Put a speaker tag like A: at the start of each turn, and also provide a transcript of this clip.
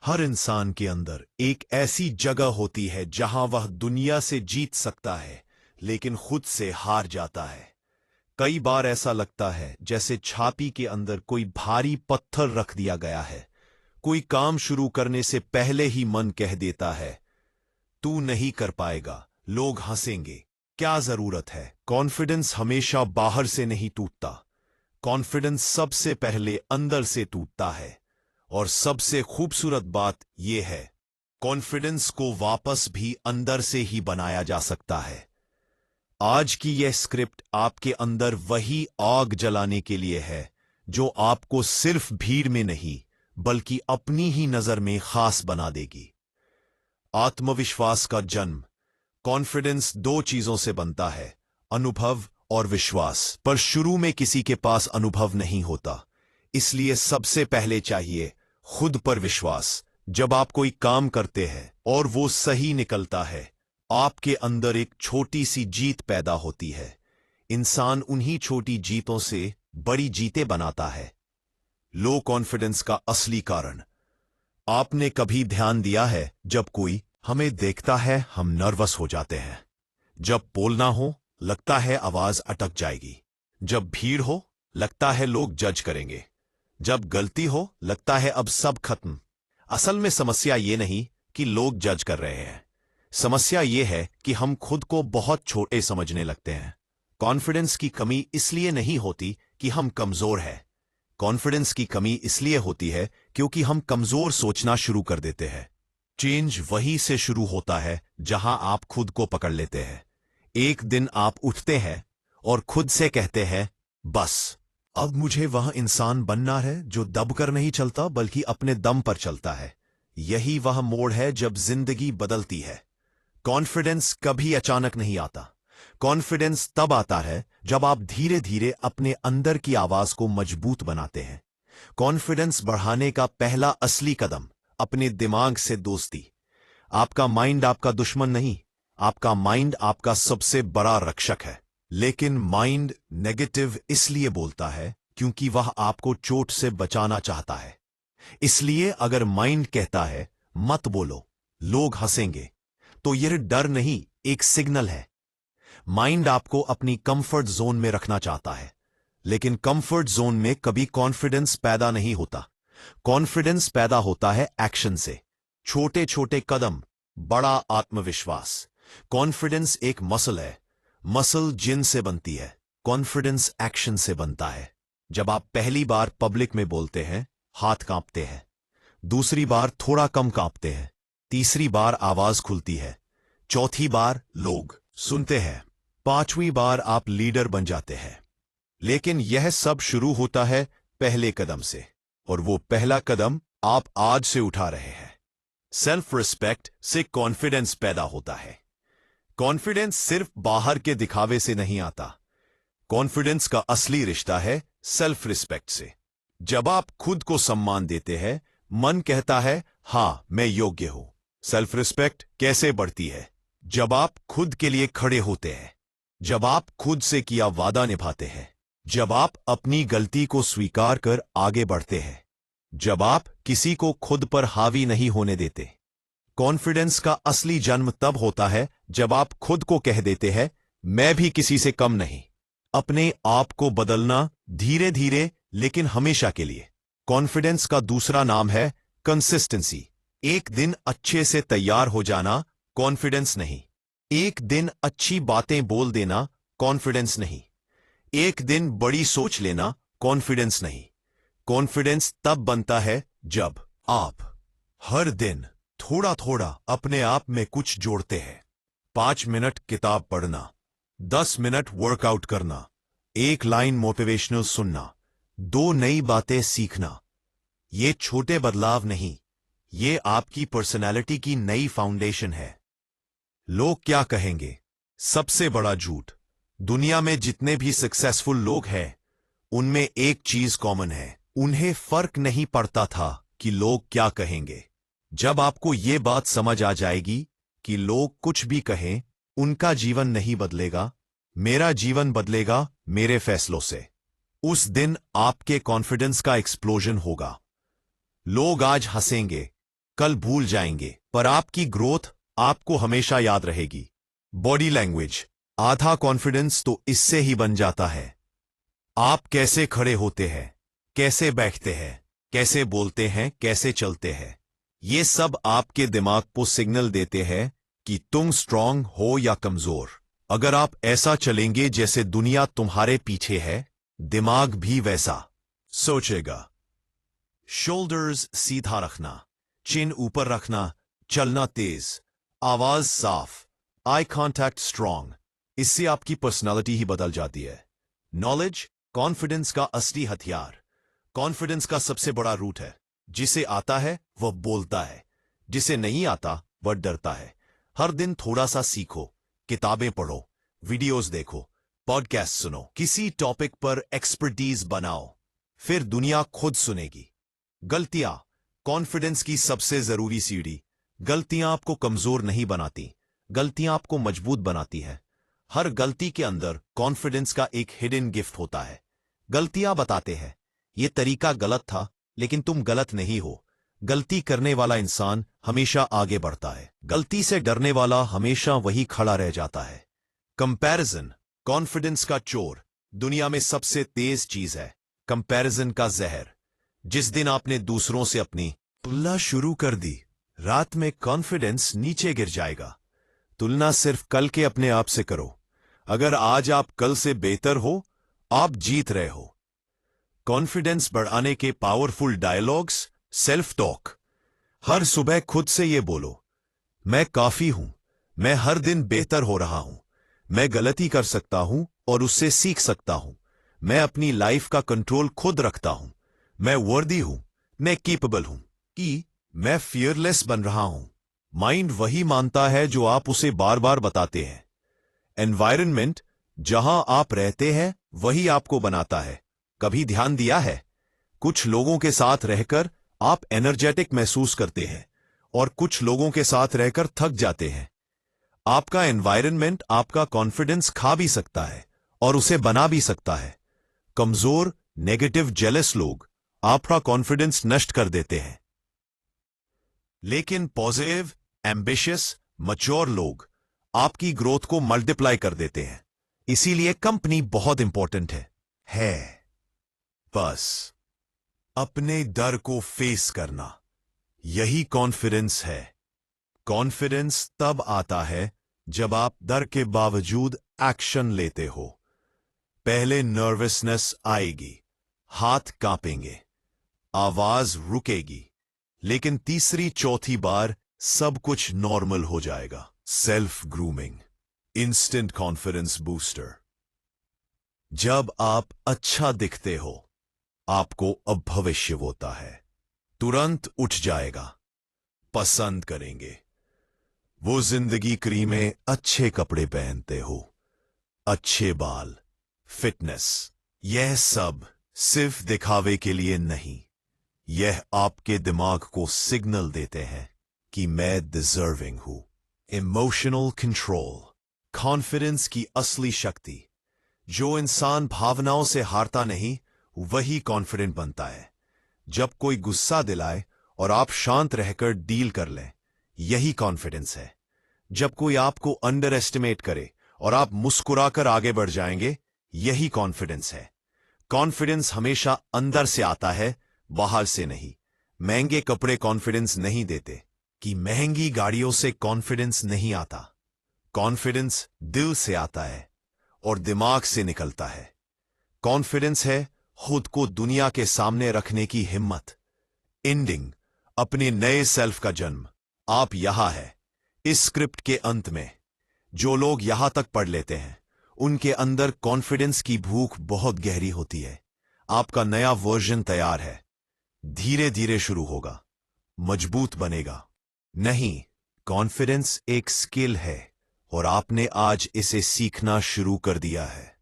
A: हर इंसान के अंदर एक ऐसी जगह होती है जहां वह दुनिया से जीत सकता है, लेकिन खुद से हार जाता है। कई बार ऐसा लगता है जैसे छाती के अंदर कोई भारी पत्थर रख दिया गया है। कोई काम शुरू करने से पहले ही मन कह देता है, तू नहीं कर पाएगा, लोग हंसेंगे। क्या जरूरत है? कॉन्फिडेंस हमेशा बाहर से नहीं टूटता। कॉन्फिडेंस सबसे पहले अंदर से टूटता है। और सबसे खूबसूरत बात यह है, कॉन्फिडेंस को वापस भी अंदर से ही बनाया जा सकता है। आज की यह स्क्रिप्ट आपके अंदर वही आग जलाने के लिए है जो आपको सिर्फ भीड़ में नहीं बल्कि अपनी ही नजर में खास बना देगी। आत्मविश्वास का जन्म। कॉन्फिडेंस दो चीजों से बनता है, अनुभव और विश्वास। पर शुरू में किसी के पास अनुभव नहीं होता, इसलिए सबसे पहले चाहिए खुद पर विश्वास। जब आप कोई काम करते हैं और वो सही निकलता है, आपके अंदर एक छोटी सी जीत पैदा होती है। इंसान उन्हीं छोटी जीतों से बड़ी जीतें बनाता है। लो कॉन्फिडेंस का असली कारण। आपने कभी ध्यान दिया है, जब कोई हमें देखता है हम नर्वस हो जाते हैं। जब बोलना हो लगता है आवाज अटक जाएगी। जब भीड़ हो लगता है लोग जज करेंगे। जब गलती हो लगता है अब सब खत्म। असल में समस्या ये नहीं कि लोग जज कर रहे हैं, समस्या ये है कि हम खुद को बहुत छोटे समझने लगते हैं। कॉन्फिडेंस की कमी इसलिए नहीं होती कि हम कमजोर हैं। कॉन्फिडेंस की कमी इसलिए होती है क्योंकि हम कमजोर सोचना शुरू कर देते हैं। चेंज वहीं से शुरू होता है जहां आप खुद को पकड़ लेते हैं। एक दिन आप उठते हैं और खुद से कहते हैं, बस अब मुझे वह इंसान बनना है जो दबकर नहीं चलता बल्कि अपने दम पर चलता है। यही वह मोड़ है जब जिंदगी बदलती है। कॉन्फिडेंस कभी अचानक नहीं आता। कॉन्फिडेंस तब आता है जब आप धीरे धीरे अपने अंदर की आवाज को मजबूत बनाते हैं। कॉन्फिडेंस बढ़ाने का पहला असली कदम, अपने दिमाग से दोस्ती। आपका माइंड आपका दुश्मन नहीं, आपका माइंड आपका सबसे बड़ा रक्षक है। लेकिन माइंड नेगेटिव इसलिए बोलता है क्योंकि वह आपको चोट से बचाना चाहता है। इसलिए अगर माइंड कहता है मत बोलो, लोग हंसेंगे, तो यह डर नहीं, एक सिग्नल है। माइंड आपको अपनी कंफर्ट जोन में रखना चाहता है, लेकिन कंफर्ट जोन में कभी कॉन्फिडेंस पैदा नहीं होता। कॉन्फिडेंस पैदा होता है एक्शन से। छोटे छोटे कदम, बड़ा आत्मविश्वास। कॉन्फिडेंस एक मसल है। मसल जिन से बनती है, कॉन्फिडेंस एक्शन से बनता है। जब आप पहली बार पब्लिक में बोलते हैं, हाथ कांपते हैं। दूसरी बार थोड़ा कम कांपते हैं। तीसरी बार आवाज खुलती है। चौथी बार लोग सुनते हैं। पांचवी बार आप लीडर बन जाते हैं। लेकिन यह सब शुरू होता है पहले कदम से, और वो पहला कदम आप आज से उठा रहे हैं। सेल्फ रिस्पेक्ट से कॉन्फिडेंस पैदा होता है। कॉन्फिडेंस सिर्फ बाहर के दिखावे से नहीं आता। कॉन्फिडेंस का असली रिश्ता है सेल्फ रिस्पेक्ट से। जब आप खुद को सम्मान देते हैं, मन कहता है हां मैं योग्य हूं। सेल्फ रिस्पेक्ट कैसे बढ़ती है? जब आप खुद के लिए खड़े होते हैं, जब आप खुद से किया वादा निभाते हैं, जब आप अपनी गलती को स्वीकार कर आगे बढ़ते हैं, जब आप किसी को खुद पर हावी नहीं होने देते। कॉन्फिडेंस का असली जन्म तब होता है जब आप खुद को कह देते हैं, मैं भी किसी से कम नहीं। अपने आप को बदलना, धीरे धीरे लेकिन हमेशा के लिए। कॉन्फिडेंस का दूसरा नाम है कंसिस्टेंसी। एक दिन अच्छे से तैयार हो जाना कॉन्फिडेंस नहीं। एक दिन अच्छी बातें बोल देना कॉन्फिडेंस नहीं। एक दिन बड़ी सोच लेना कॉन्फिडेंस नहीं। कॉन्फिडेंस तब बनता है जब आप हर दिन थोड़ा थोड़ा अपने आप में कुछ जोड़ते हैं। 5 मिनट किताब पढ़ना, 10 मिनट वर्कआउट करना, 1 लाइन मोटिवेशनल सुनना, 2 नई बातें सीखना। ये छोटे बदलाव नहीं, ये आपकी पर्सनैलिटी की नई फाउंडेशन है। लोग क्या कहेंगे? सबसे बड़ा झूठ। दुनिया में जितने भी सक्सेसफुल लोग हैं, उनमें एक चीज कॉमन है, उन्हें फर्क नहीं पड़ता था कि लोग क्या कहेंगे। जब आपको ये बात समझ आ जाएगी कि लोग कुछ भी कहें, उनका जीवन नहीं बदलेगा, मेरा जीवन बदलेगा मेरे फैसलों से, उस दिन आपके कॉन्फिडेंस का एक्सप्लोजन होगा। लोग आज हंसेंगे, कल भूल जाएंगे, पर आपकी ग्रोथ आपको हमेशा याद रहेगी। बॉडी लैंग्वेज, आधा कॉन्फिडेंस तो इससे ही बन जाता है। आप कैसे खड़े होते हैं, कैसे बैठते हैं, कैसे बोलते हैं, कैसे चलते हैं, ये सब आपके दिमाग को सिग्नल देते हैं कि तुम स्ट्रांग हो या कमजोर। अगर आप ऐसा चलेंगे जैसे दुनिया तुम्हारे पीछे है, दिमाग भी वैसा सोचेगा। शोल्डर्स सीधा रखना, चिन ऊपर रखना, चलना तेज, आवाज साफ, आई कांटेक्ट स्ट्रांग, इससे आपकी पर्सनालिटी ही बदल जाती है। नॉलेज कॉन्फिडेंस का असली हथियार। कॉन्फिडेंस का सबसे बड़ा रूट है। जिसे आता है वह बोलता है, जिसे नहीं आता वह डरता है। हर दिन थोड़ा सा सीखो, किताबें पढ़ो, वीडियोस देखो, पॉडकास्ट सुनो, किसी टॉपिक पर एक्सपर्टीज बनाओ, फिर दुनिया खुद सुनेगी। गलतियां कॉन्फिडेंस की सबसे जरूरी सीढ़ी। गलतियां आपको कमजोर नहीं बनाती, गलतियां आपको मजबूत बनाती हैं। हर गलती के अंदर कॉन्फिडेंस का एक हिडन गिफ्ट होता है। गलतियां बताते हैं यह तरीका गलत था, लेकिन तुम गलत नहीं हो। गलती करने वाला इंसान हमेशा आगे बढ़ता है, गलती से डरने वाला हमेशा वही खड़ा रह जाता है। कंपैरिजन कॉन्फिडेंस का चोर। दुनिया में सबसे तेज चीज है कंपैरिजन का जहर। जिस दिन आपने दूसरों से अपनी तुलना शुरू कर दी, रात में कॉन्फिडेंस नीचे गिर जाएगा। तुलना सिर्फ कल के अपने आप से करो। अगर आज आप कल से बेहतर हो, आप जीत रहे हो। कॉन्फिडेंस बढ़ाने के पावरफुल डायलॉग्स, सेल्फ टॉक। हर सुबह खुद से ये बोलो, मैं काफी हूं, मैं हर दिन बेहतर हो रहा हूं, मैं गलती कर सकता हूं और उससे सीख सकता हूं, मैं अपनी लाइफ का कंट्रोल खुद रखता हूं, मैं वर्दी हूं, मैं कैपेबल हूं, कि मैं फियरलेस बन रहा हूं। माइंड वही मानता है जो आप उसे बार बार बताते हैं। एनवायरनमेंट जहां आप रहते हैं वही आपको बनाता है। कभी ध्यान दिया है, कुछ लोगों के साथ रहकर आप एनर्जेटिक महसूस करते हैं और कुछ लोगों के साथ रहकर थक जाते हैं। आपका एनवायरनमेंट आपका कॉन्फिडेंस खा भी सकता है और उसे बना भी सकता है। कमजोर, नेगेटिव, जेलस लोग आपका कॉन्फिडेंस नष्ट कर देते हैं, लेकिन पॉजिटिव, एम्बिशियस, मैच्योर लोग आपकी ग्रोथ को मल्टीप्लाई कर देते हैं। इसीलिए कंपनी बहुत इंपॉर्टेंट है। बस अपने डर को फेस करना, यही कॉन्फिडेंस है। कॉन्फिडेंस तब आता है जब आप डर के बावजूद एक्शन लेते हो। पहले नर्वसनेस आएगी, हाथ कांपेंगे, आवाज रुकेगी, लेकिन तीसरी चौथी बार सब कुछ नॉर्मल हो जाएगा। Self grooming, instant confidence booster. जब आप अच्छा दिखते हो, आपको अब भविष्य होता है, तुरंत उठ जाएगा, पसंद करेंगे। वो जिंदगी क्रीमें, अच्छे कपड़े पहनते हो, अच्छे बाल, फिटनेस, यह सब सिर्फ दिखावे के लिए नहीं, यह आपके दिमाग को सिग्नल देते हैं कि मैं डिजर्विंग हूं। इमोशनल कंट्रोल, कॉन्फिडेंस की असली शक्ति। जो इंसान भावनाओं से हारता नहीं, वही कॉन्फिडेंट बनता है। जब कोई गुस्सा दिलाए और आप शांत रहकर डील कर लें, यही कॉन्फिडेंस है। जब कोई आपको अंडर एस्टिमेट करे और आप मुस्कुराकर आगे बढ़ जाएंगे, यही कॉन्फिडेंस है। कॉन्फिडेंस हमेशा अंदर से आता है, बाहर से नहीं। महंगे कपड़े कॉन्फिडेंस नहीं देते, कि महंगी गाड़ियों से कॉन्फिडेंस नहीं आता। कॉन्फिडेंस दिल से आता है और दिमाग से निकलता है। कॉन्फिडेंस है खुद को दुनिया के सामने रखने की हिम्मत। एंडिंग, अपने नए सेल्फ का जन्म। आप यहां है, इस स्क्रिप्ट के अंत में। जो लोग यहां तक पढ़ लेते हैं, उनके अंदर कॉन्फिडेंस की भूख बहुत गहरी होती है। आपका नया वर्जन तैयार है। धीरे धीरे शुरू होगा, मजबूत बनेगा। नहीं, कॉन्फिडेंस एक स्किल है और आपने आज इसे सीखना शुरू कर दिया है।